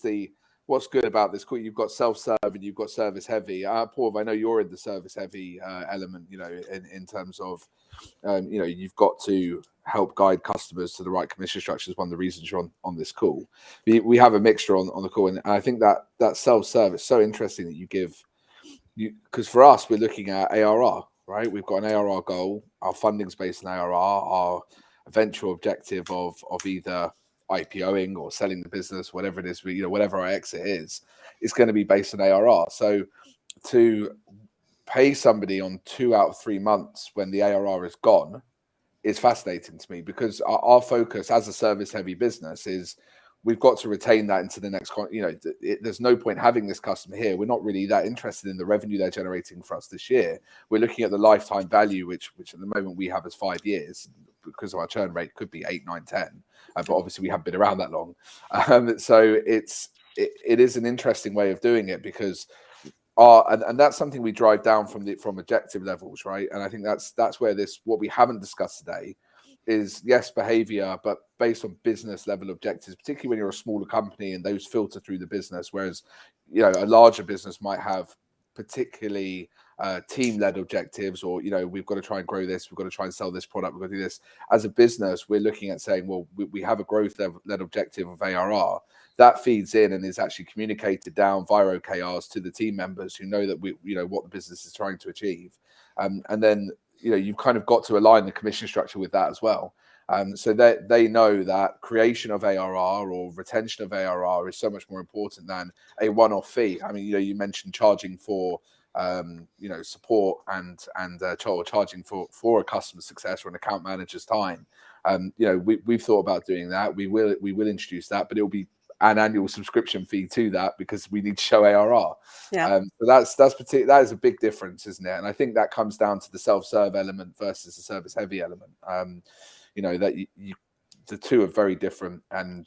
what's good about this call. You've got self-serve and you've got service heavy. Apoorv, I know you're in the service heavy element. In terms of you've got to help guide customers to the right commission structure is one of the reasons you're on this call. We have a mixture on the call, and I think that self-service so interesting that you give, because for us we're looking at ARR, right? We've got an ARR goal. Our funding's based on ARR. Our eventual objective of either IPOing or selling the business, whatever it is, whatever our exit is going to be based on ARR. So to pay somebody on 2 out of 3 months when the ARR is gone is fascinating to me, because our focus as a service heavy business is we've got to retain that into the next, there's no point having this customer here. We're not really that interested in the revenue they're generating for us this year. We're looking at the lifetime value, which at the moment we have as 5 years, because of our churn rate could be 8, 9, 10. But obviously we haven't been around that long. So it is an interesting way of doing it, because and that's something we drive down from objective levels, right? And I think that's where what we haven't discussed today is, yes, behavior, but based on business level objectives, particularly when you're a smaller company and those filter through the business. Whereas, a larger business might have particularly team-led objectives, or we've got to try and grow this, we've got to try and sell this product, we've got to do this. As a business, we're looking at saying, well, we have a growth-led objective of ARR that feeds in and is actually communicated down via OKRs to the team members who know that what the business is trying to achieve, and then you've kind of got to align the commission structure with that as well. So they know that creation of ARR or retention of ARR is so much more important than a one-off fee. I mean, you mentioned charging for support and charging for a customer success or an account manager's time. We've thought about doing that. We will introduce that, but it will be an annual subscription fee to that, because we need to show ARR. Yeah. So that is a big difference, isn't it? And I think that comes down to the self-serve element versus the service heavy element. That the two are very different, and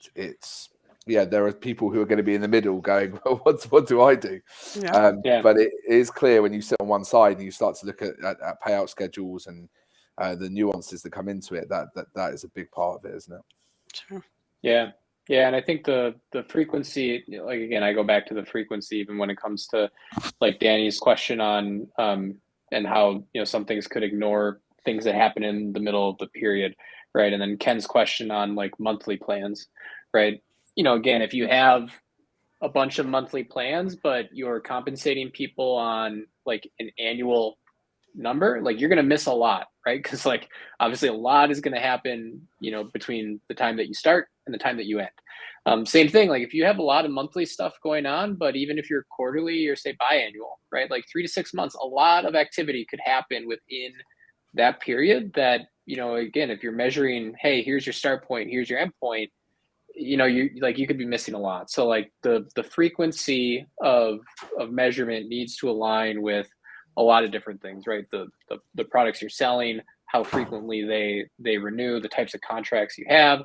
there are people who are going to be in the middle going, well, what do I do? Yeah. But it is clear when you sit on one side and you start to look at payout schedules and the nuances that come into it, that is a big part of it, isn't it? Sure. Yeah. And I think the frequency, like, again, I go back to the frequency even when it comes to like Danny's question on and how, some things could ignore things that happen in the middle of the period, right? And then Ken's question on like monthly plans, right? Again, if you have a bunch of monthly plans, but you're compensating people on like an annual number, like you're going to miss a lot, right? Because like obviously a lot is going to happen, between the time that you start and the time that you end. Same thing, like if you have a lot of monthly stuff going on, but even if you're quarterly or say biannual, right? Like 3 to 6 months, a lot of activity could happen within that period that, again, if you're measuring, hey, here's your start point, here's your end point, you could be missing a lot. So like the frequency of measurement needs to align with a lot of different things, right? The products you're selling, how frequently they renew, the types of contracts you have.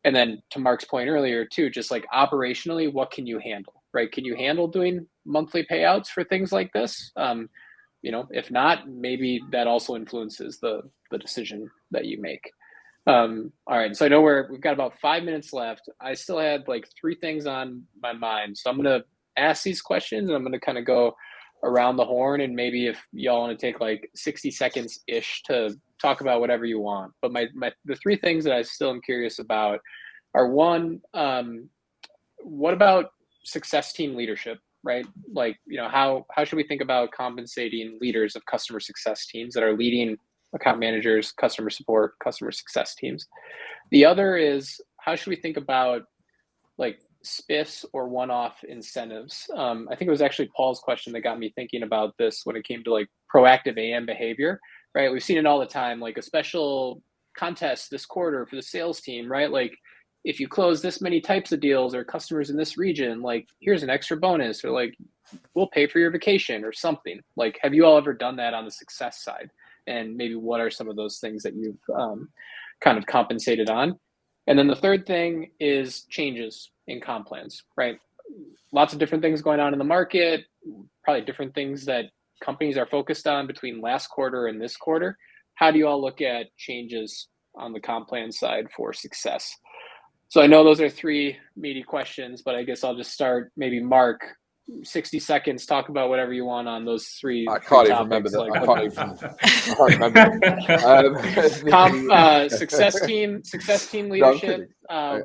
And then to Mark's point earlier too, just like operationally, what can you handle, right? Can you handle doing monthly payouts for things like this? If not, maybe that also influences the decision that you make. All right, so I know we've got about 5 minutes left. I still had like 3 things on my mind, so I'm gonna ask these questions and I'm gonna kind of go around the horn, and maybe if y'all want to take like 60 seconds ish to talk about whatever you want. But the 3 things that I still am curious about are, one, what about success team leadership, right? Like, how should we think about compensating leaders of customer success teams that are leading account managers, customer support, customer success teams? The other is, how should we think about like spiffs or one-off incentives? I think it was actually Paul's question that got me thinking about this when it came to like proactive AM behavior, right? We've seen it all the time, like a special contest this quarter for the sales team, right? Like if you close this many types of deals or customers in this region, like here's an extra bonus, or like we'll pay for your vacation or something. Like, have you all ever done that on the success side? And maybe what are some of those things that you've kind of compensated on? And then the third thing is changes in comp plans, right? Lots of different things going on in the market, probably different things that companies are focused on between last quarter and this quarter. How do you all look at changes on the comp plan side for success? So I know those are 3 meaty questions, but I guess I'll just start. Maybe Mark, 60 seconds, talk about whatever you want on those 3. I can't even remember that. I can't remember. Success team leadership,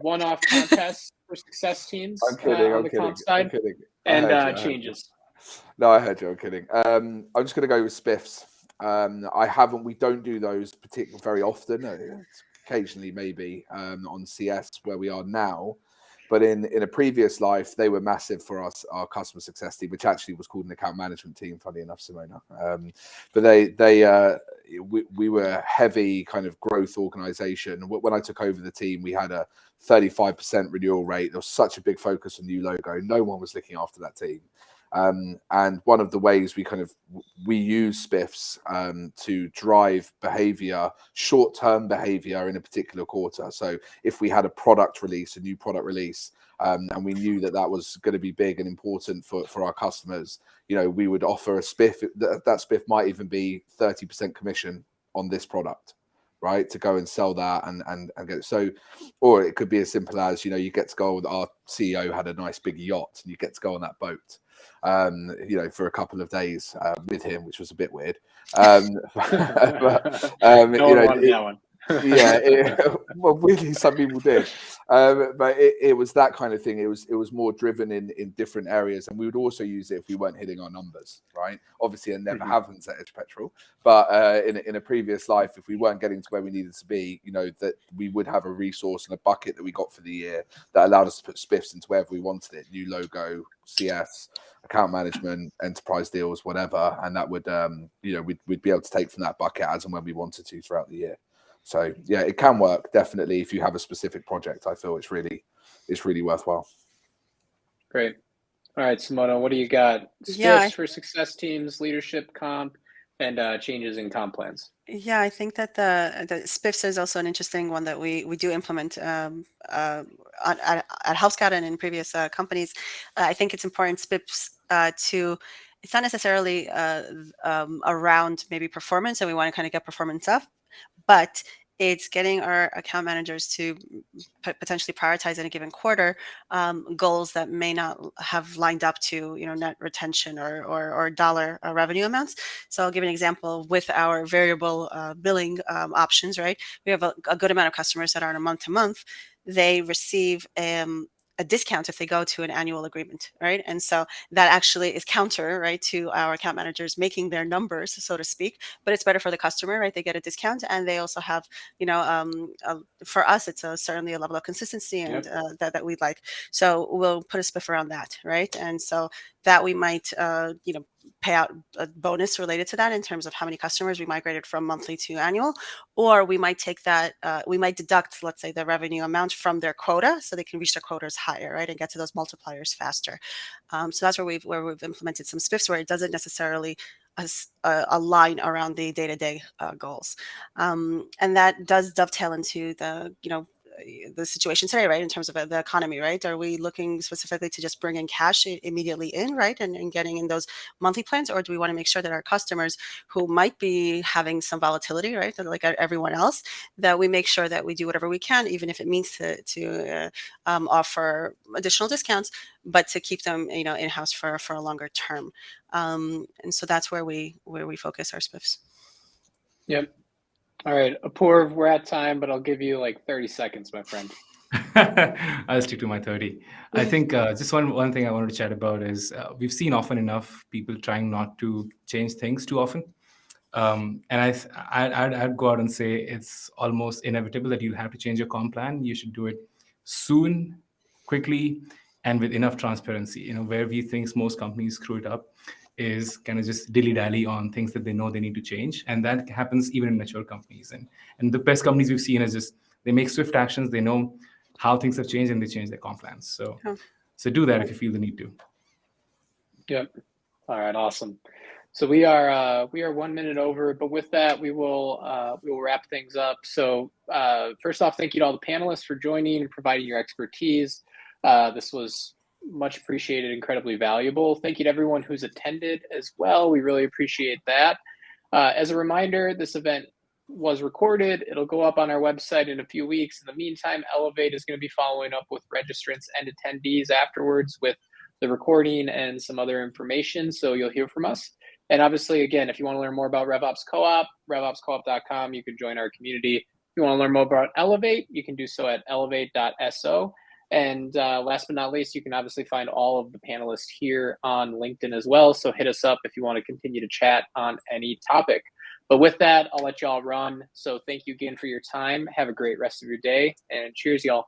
one-off contests for success teams. I'm kidding. On the comp side, and changes. No, I heard you. I'm kidding. I'm just going to go with spiffs. We don't do those particularly very often. Occasionally, maybe on CS where we are now. But in a previous life, they were massive for us, our customer success team, which actually was called an account management team, funny enough, Simona. But we were a heavy kind of growth organization. When I took over the team, we had a 35% renewal rate. There was such a big focus on new logo. No one was looking after that team. And one of the ways we use spiffs to drive behavior, short-term behavior in a particular quarter. So if we had a new product release, and we knew that was going to be big and important for our customers, we would offer a spiff. That spiff might even be 30% commission on this product, right, to go and sell that and get it. So, or it could be as simple as, you get to go, our CEO had a nice big yacht and you get to go on that boat, for a couple of days with him, which was a bit weird. No one wanted that one. Well, weirdly, some people did, but it was that kind of thing. It was more driven in different areas, and we would also use it if we weren't hitting our numbers, right? Obviously, it never happens at EdgePetrol, but in a previous life, if we weren't getting to where we needed to be, that we would have a resource and a bucket that we got for the year that allowed us to put spiffs into wherever we wanted it: new logo, CS, account management, enterprise deals, whatever, and that would we'd be able to take from that bucket as and when we wanted to throughout the year. So yeah, it can work definitely if you have a specific project. I feel it's really worthwhile. Great. All right, Simona, what do you got? Spiffs for success teams, leadership comp, and changes in comp plans. Yeah, I think that the spiffs is also an interesting one that we do implement at HealthScout and in previous companies. I think it's important spiffs it's not necessarily around maybe performance, and we want to kind of get performance up. but it's getting our account managers to potentially prioritize in a given quarter goals that may not have lined up to net retention or dollar revenue amounts. So I'll give an example with our variable billing options. Right, we have a good amount of customers that are on a month to month. They receive a discount if they go to an annual agreement, right? And so that actually is counter, right, to our account managers making their numbers, so to speak. But it's better for the customer, right? They get a discount, and they also have, for us, it's certainly a level of consistency and that we'd like. So we'll put a spiff around that, right? And so that we might, pay out a bonus related to that in terms of how many customers we migrated from monthly to annual, or we might take that, we might deduct, let's say, the revenue amount from their quota so they can reach their quotas higher, right, and get to those multipliers faster. So that's where we've implemented some spiffs where it doesn't necessarily align around the day-to-day goals, and that does dovetail into the situation today, right, in terms of the economy, right? Are we looking specifically to just bring in cash immediately in, right, and getting in those monthly plans, or do we want to make sure that our customers who might be having some volatility, right, like everyone else, that we make sure that we do whatever we can, even if it means to offer additional discounts, but to keep them in-house for a longer term, and so that's where we focus our spiffs. Yep. All right, Apoorv, we're at time, but I'll give you like 30 seconds, my friend. I'll stick to my 30. I think just one thing I wanted to chat about is we've seen often enough people trying not to change things too often. And I'd go out and say it's almost inevitable that you'll have to change your comp plan. You should do it soon, quickly, and with enough transparency. Where we think most companies screw it up is kind of just dilly-dally on things that they know they need to change. And that happens even in mature companies. And the best companies we've seen is just they make swift actions. They know how things have changed and they change their comp plans. So do that if you feel the need to. Yep. All right, awesome. So we are 1 minute over, but with that, we will wrap things up. So first off, thank you to all the panelists for joining and providing your expertise. This was much appreciated, incredibly valuable. Thank you to everyone who's attended as well. We really appreciate that. As a reminder, this event was recorded. It'll go up on our website in a few weeks. In the meantime, Elevate is going to be following up with registrants and attendees afterwards with the recording and some other information. So you'll hear from us. And obviously, again, if you want to learn more about RevOps Co-op, revopscoop.com, you can join our community. If you want to learn more about Elevate, you can do so at elevate.so. And last but not least, you can obviously find all of the panelists here on LinkedIn as well. So hit us up if you want to continue to chat on any topic. But with that, I'll let y'all run. So thank you again for your time. Have a great rest of your day, and cheers, y'all.